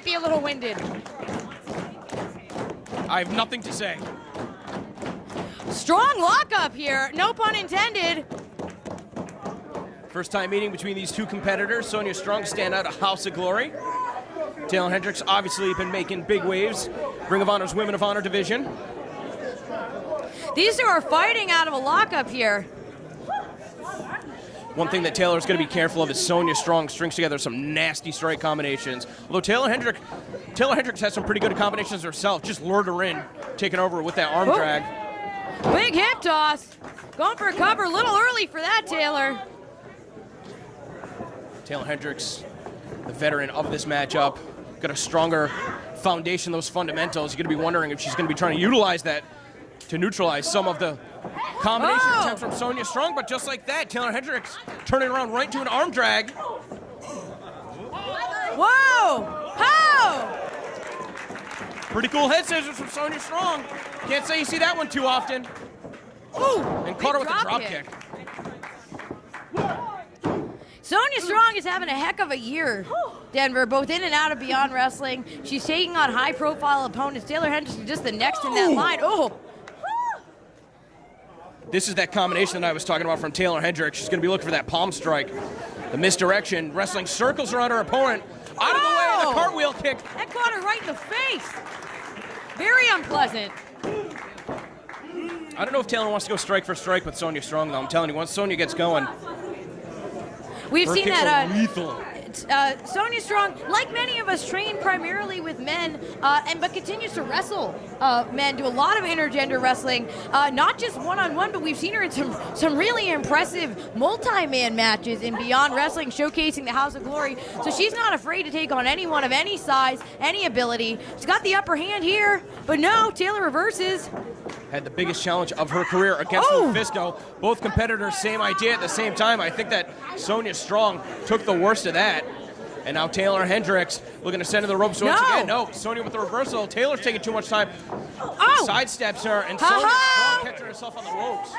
might be a little winded. I have nothing to say. Strong lockup here, no pun intended. First time meeting between these two competitors. Sonya Strong, stand out of House of Glory. Taeler Hendrix obviously been making big waves. Ring of Honor's Women of Honor division. These two are fighting out of a lockup here. One thing that Taylor's going to be careful of is Sonya Strong strings together some nasty strike combinations. Although Taeler Hendrix has some pretty good combinations herself. Just lured her in, taking over with that arm drag. Big hip toss. Going for a cover a little early for that, Taeler. Taeler Hendrix, the veteran of this matchup, got a stronger foundation, those fundamentals. You're going to be wondering if she's going to be trying to utilize that to neutralize some of the combination attempts from Sonya Strong, but just like that, Taeler Hendrix turning around right into an arm drag. Whoa! How? Pretty cool head scissors from Sonya Strong. Can't say you see that one too often. Ooh! And caught her with a drop kick. Sonya Strong is having a heck of a year, Denver, both in and out of Beyond Wrestling. She's taking on high-profile opponents. Taeler Hendrix is just the next in that line. Oh! This is that combination that I was talking about from Taeler Hendrix. She's going to be looking for that palm strike. The misdirection, wrestling circles around her opponent. Out of the way, the cartwheel kick. That caught her right in the face. Very unpleasant. I don't know if Taeler wants to go strike for strike with Sonya Strong, though. I'm telling you, once Sonya gets going, we've seen that lethal. Sonya Strong, like many of us, trained primarily with men, but continues to wrestle men, do a lot of intergender wrestling, not just one-on-one, but we've seen her in some really impressive multi-man matches in Beyond Wrestling, showcasing the House of Glory. So she's not afraid to take on anyone of any size, any ability. She's got the upper hand here, but no, Taeler reverses. Had the biggest challenge of her career against Lufisto. Both competitors, same idea at the same time. I think that Sonya Strong took the worst of that. And now Taeler Hendrix looking to send to the ropes once again. No, Sonya with the reversal. Taylor's taking too much time. Sidesteps her, and Sonya Strong catching herself on the ropes.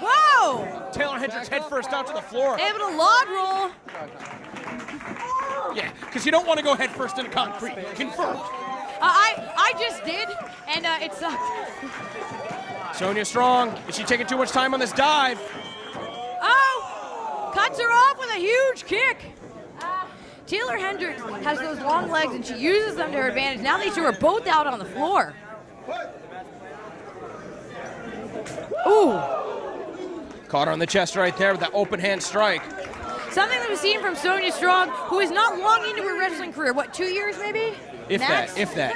Whoa! Taeler Hendrix head first down to the floor. Able to log roll. Yeah, because you don't want to go head first into concrete. Confirmed. I just did, and it sucked. Sonya Strong, is she taking too much time on this dive? Oh! Cuts her off with a huge kick. Taeler Hendrix has those long legs, and she uses them to her advantage. Now these two are both out on the floor. Ooh! Caught her on the chest right there with that open hand strike. Something that we've seen from Sonya Strong, who is not long into her wrestling career. What, 2 years maybe? If Max? that.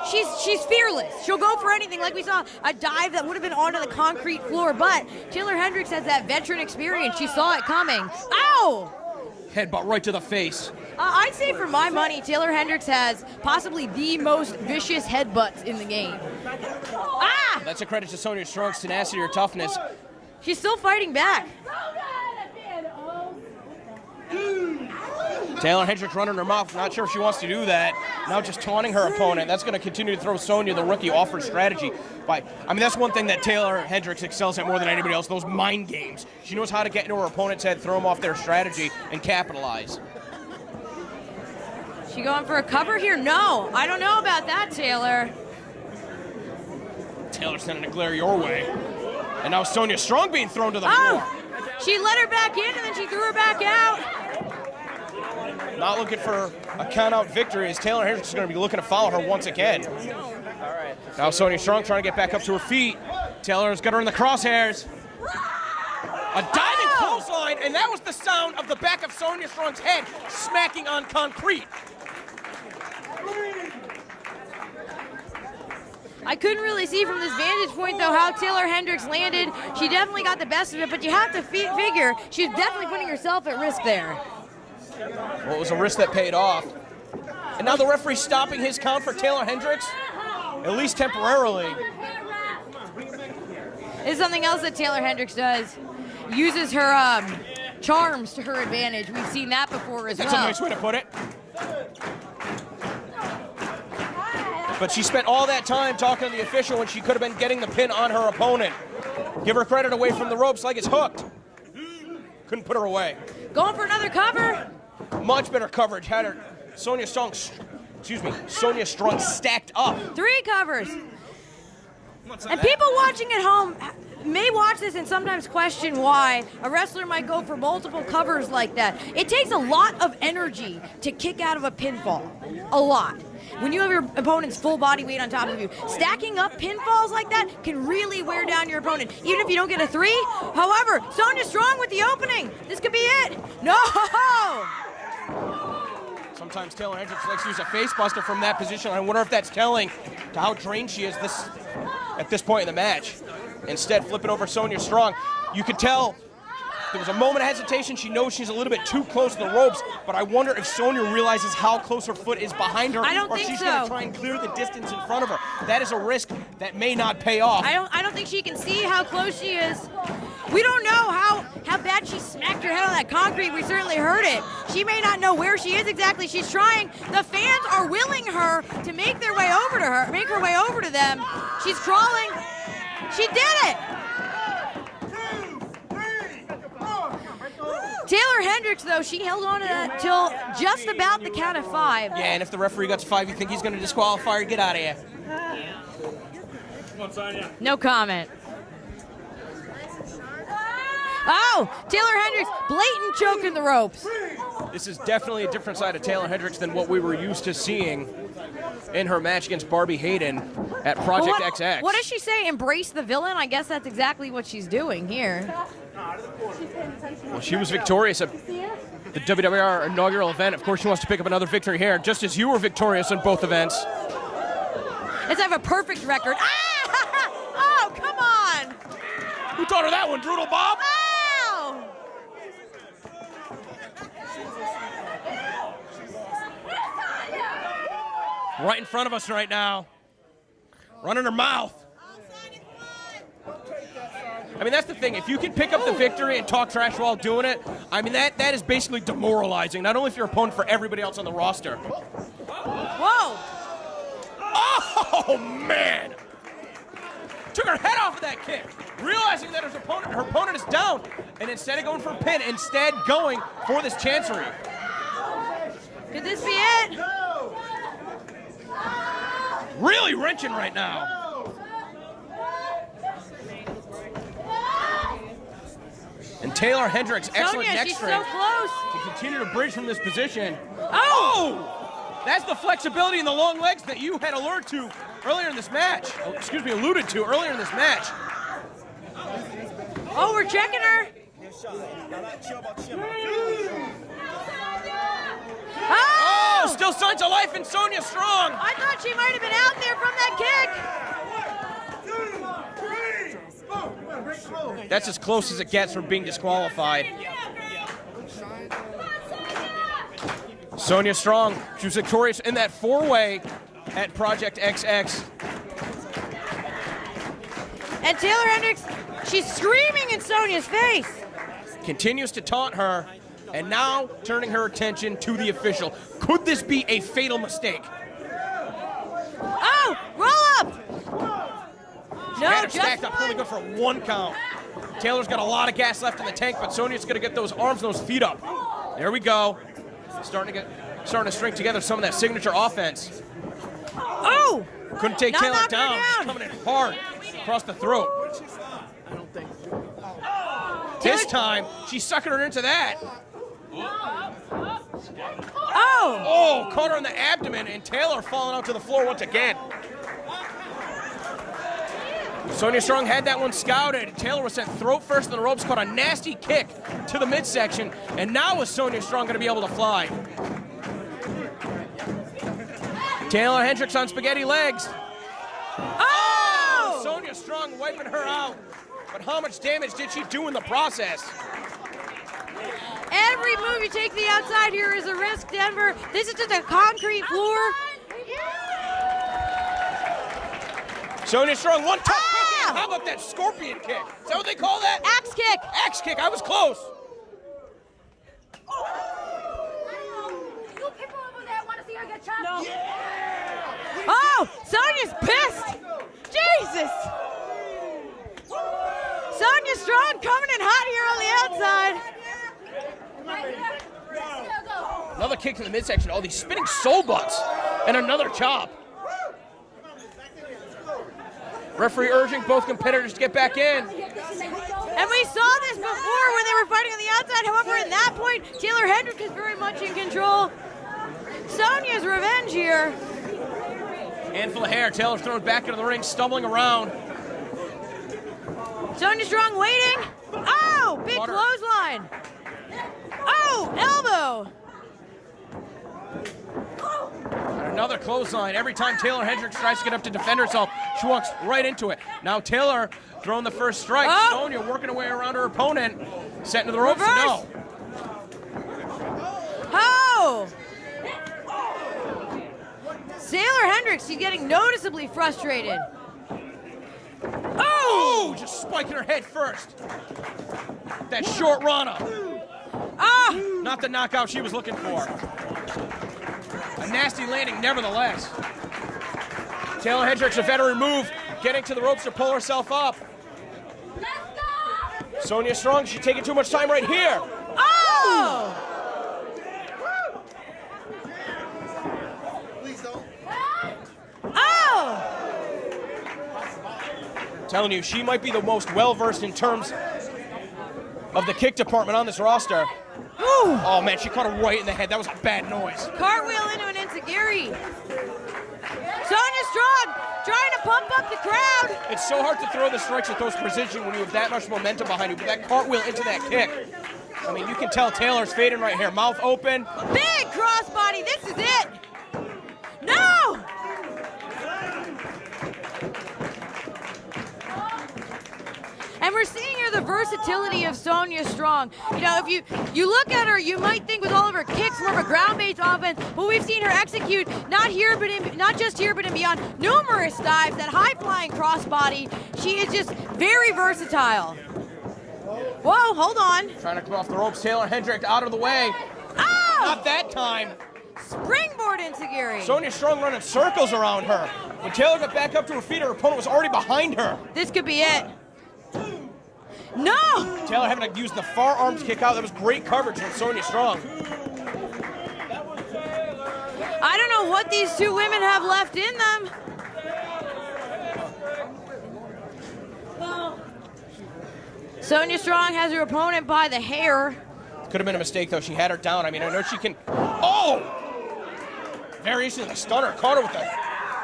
She's fearless. She'll go for anything. Like we saw a dive that would have been onto the concrete floor, but Taeler Hendrix has that veteran experience. She saw it coming. Ow! Headbutt right to the face. I'd say for my money, Taeler Hendrix has possibly the most vicious headbutts in the game. Ah! That's a credit to Sonya Strong's tenacity or toughness. She's still fighting back. Taeler Hendrix running her mouth. Not sure if she wants to do that. Now just taunting her opponent. That's going to continue to throw Sonya, the rookie, off her strategy. That's one thing that Taeler Hendrix excels at more than anybody else, those mind games. She knows how to get into her opponent's head, throw them off their strategy, and capitalize. She going for a cover here? No. I don't know about that, Taeler. Taeler sending a glare your way. And now Sonya Strong being thrown to the floor. She let her back in, and then she threw her back out. Not looking for a count-out victory, as Taeler Hendrix is going to be looking to follow her once again. All right. Now Sonya Strong trying to get back up to her feet. Taylor's got her in the crosshairs. A diving clothesline, and that was the sound of the back of Sonya Strong's head smacking on concrete. I couldn't really see from this vantage point, though, how Taeler Hendrix landed. She definitely got the best of it, but you have to figure she's definitely putting herself at risk there. Well, it was a risk that paid off. And now the referee's stopping his count for Taeler Hendrix, at least temporarily. This is something else that Taeler Hendrix does. Uses her charms to her advantage. We've seen that before as well. That's a nice way to put it. But she spent all that time talking to the official when she could have been getting the pin on her opponent. Give her credit away from the ropes like it's hooked. Couldn't put her away. Going for another cover. Much better coverage. Had her Sonya Strong, Sonya Strong stacked up. 3 covers. And people watching at home may watch this and sometimes question why a wrestler might go for multiple covers like that. It takes a lot of energy to kick out of a pinfall. A lot. When you have your opponent's full body weight on top of you, stacking up pinfalls like that can really wear down your opponent, even if you don't get a 3. However, Sonya Strong with the opening. This could be it. No! Sometimes Taeler Hendrix likes to use a face buster from that position. I wonder if that's telling to how drained she is at this point in the match. Instead, flipping over Sonya Strong. You could tell there was a moment of hesitation. She knows she's a little bit too close to the ropes, but I wonder if Sonya realizes how close her foot is behind her, or she's going to try and clear the distance in front of her. That is a risk that may not pay off. I don't think she can see how close she is. We don't know how bad she smacked her head on that concrete. We certainly heard it. She may not know where she is exactly. She's trying. The fans are willing her to make her way over to them. She's crawling. She did it. Taeler Hendrix, though, she held on to that till just about the count of 5. Yeah, and if the referee got to 5, you think he's going to disqualify her? Get out of here. No comment. Oh, Taeler Hendrix, blatant choke in the ropes. This is definitely a different side of Taeler Hendrix than what we were used to seeing in her match against Barbie Hayden at Project XX. What does she say? Embrace the villain? I guess that's exactly what she's doing here. Well, she was victorious at the WWR inaugural event. Of course, she wants to pick up another victory here, just as you were victorious in both events. Let's have a perfect record. Ah! Oh, come on! Who taught her that one, Brutal Bob? Ow! Right in front of us right now. Running her mouth. I mean, that's the thing. If you can pick up the victory and talk trash while doing it, I mean, that is basically demoralizing, not only for your opponent, for everybody else on the roster. Whoa! Oh, man! Took her head off of that kick, realizing that her opponent is down, and instead of going for a pin, instead going for this chancery. Could this be it? Really wrenching right now. And Taeler Hendrix, excellent Sonya, neck she's strength so close. to continue to bridge from this position. Oh! That's the flexibility and the long legs that you had alluded to earlier in this match. Oh, we're checking her. Oh, still signs of life in Sonya Strong. I thought she might have been out there from that kick. That's as close as it gets from being disqualified. Sonya Strong, she was victorious in that 4-way at Project XX. And Taeler Hendrix, she's screaming in Sonya's face. Continues to taunt her, and now turning her attention to the official. Could this be a fatal mistake? Oh, roll up. No, Had her just stacked up, really good for 1 count. Taylor's got a lot of gas left in the tank, but Sonya's going to get those arms and those feet up. There we go. Starting to string together some of that signature offense. Oh! Couldn't take Taeler down. She's coming in hard across the throat. This time, she's sucking her into that. Oh! Caught her in the abdomen, and Taeler falling out to the floor once again. Sonya Strong had that one scouted. Taeler was sent throat first in the ropes, caught a nasty kick to the midsection, and now is Sonya Strong going to be able to fly? Taeler Hendrix on spaghetti legs. Oh! Sonya Strong wiping her out. But how much damage did she do in the process? Every move you take to the outside here is a risk, Denver. This is just a concrete floor. Sonya Strong, one tough kick. How about that scorpion kick? Is that what they call that? Axe kick. Axe kick, I was close. No. Oh, Sonya's pissed. Jesus. Sonya Strong coming in hot here on the outside. Another the kicks in the midsection. Oh, these spinning soul butts. And another chop. Referee urging both competitors to get back in. And we saw this before when they were fighting on the outside. However, at that point, Taeler Hendrix is very much in control. Sonya's revenge here. Handful of hair. Taeler's thrown back into the ring, stumbling around. Sonya Strong waiting. Oh, big clothesline. Oh, elbow. And another clothesline. Every time Taeler Hendrix tries to get up to defend herself, she walks right into it. Now Taeler throwing the first strike. Oh. Sonya working her way around her opponent. Set into the ropes. Reverse. No. Oh. Taeler Hendrix, she's getting noticeably frustrated. Oh, just spiking her head first. That short Rana. Ah. Not the knockout she was looking for. A nasty landing nevertheless. Taeler Hendrix, a veteran move, getting to the ropes to pull herself up. Sonya Strong, she's taking too much time right here. Oh. Oh. Telling you, she might be the most well-versed in terms of the kick department on this roster. Ooh. Oh man, she caught her right in the head. That was a bad noise. Cartwheel into an enziguri. Sonya Strong trying to pump up the crowd. It's so hard to throw the strikes with those precision when you have that much momentum behind you, but that cartwheel into that kick. I mean, you can tell Taylor's fading right here. Mouth open. Big crossbody. This is it. No. And we're seeing here the versatility of Sonya Strong. You know, if you look at her, you might think with all of her kicks, more of a ground-based offense, but we've seen her execute not just here, but in beyond, numerous dives, that high-flying crossbody. She is just very versatile. Whoa, hold on. Trying to come off the ropes. Taeler Hendrix out of the way. Oh! Not that time. Springboard enziguri. Sonya Strong running circles around her. When Taeler got back up to her feet, her opponent was already behind her. This could be it. No! Taeler having to use the far arm to kick out. That was great coverage from Sonya Strong. I don't know what these two women have left in them. Sonya Strong has her opponent by the hair. Could have been a mistake, though. She had her down. I mean, I know she can... Oh! Variation of the stunner. Caught her with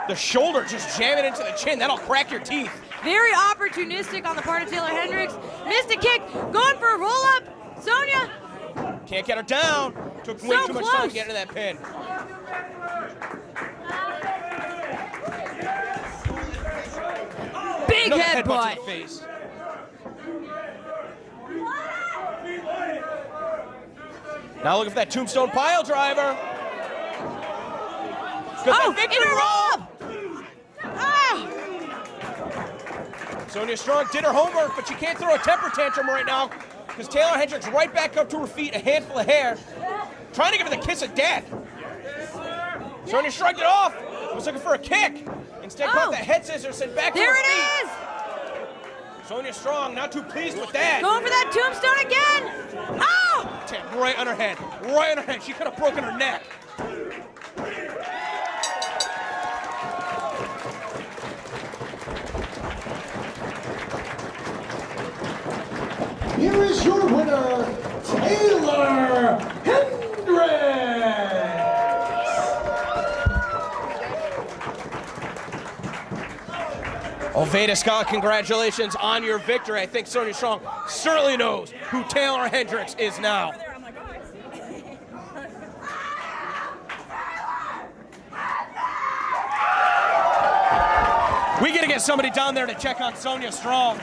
the shoulder, just jamming into the chin. That'll crack your teeth. Very opportunistic on the part of Taeler Hendrix. Missed a kick, going for a roll-up. Sonya. Can't get her down. Took way too much time to get into that pin. Big Another headbutt. to the face. Now looking for that tombstone pile driver. Oh, inner roll! Ah! Sonya Strong did her homework, but she can't throw a temper tantrum right now because Taeler Hendrix right back up to her feet, a handful of hair, trying to give her the kiss of death. Sonya shrugged it off, was looking for a kick. Instead, caught the head scissors and back to her feet. There it is! Sonya Strong not too pleased with that. Going for that tombstone again! Oh! Right on her head, right on her head. She could have broken her neck. Here is your winner, Taeler Hendrix! Oh, Veda Scott, congratulations on your victory. I think Sonya Strong certainly knows who Taeler Hendrix is now. We gotta get somebody down there to check on Sonya Strong.